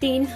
3